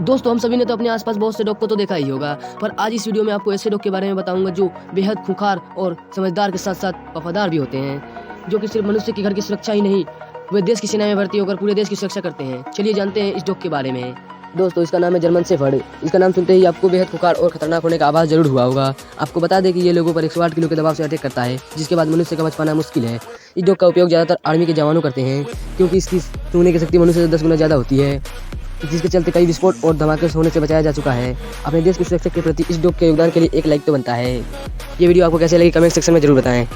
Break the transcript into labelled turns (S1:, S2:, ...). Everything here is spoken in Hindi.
S1: दोस्तों, हम सभी ने तो अपने आसपास बहुत से डॉग को तो देखा ही होगा, पर आज इस वीडियो में आपको ऐसे डॉग के बारे में बताऊंगा जो बेहद खूंखार और समझदार के साथ साथ वफादार भी होते हैं, जो कि सिर्फ मनुष्य के घर की सुरक्षा ही नहीं, वे देश की सेना में भर्ती होकर पूरे देश की सुरक्षा करते हैं। चलिए जानते हैं इस डॉग के बारे में। दोस्तों, इसका नाम है जर्मन शेफर्ड। इसका नाम सुनते ही आपको बेहद खूंखार और खतरनाक होने का आभास जरूर हुआ होगा। आपको बता दें कि ये लोगों पर 108 किलो के दबाव से अटैक करता है, जिसके बाद मनुष्य का बच पाना मुश्किल है। इस डॉग का उपयोग ज़्यादातर आर्मी के जवानों करते हैं, क्योंकि इसकी सूंघने की शक्ति मनुष्य से 10 गुना ज़्यादा होती है, जिसके चलते कई विस्फोट और धमाके होने से बचाया जा चुका है। अपने देश की सुरक्षा के प्रति इस डॉग के योगदान के लिए एक लाइक तो बनता है। ये वीडियो आपको कैसे लगी कमेंट सेक्शन में जरूर बताएं।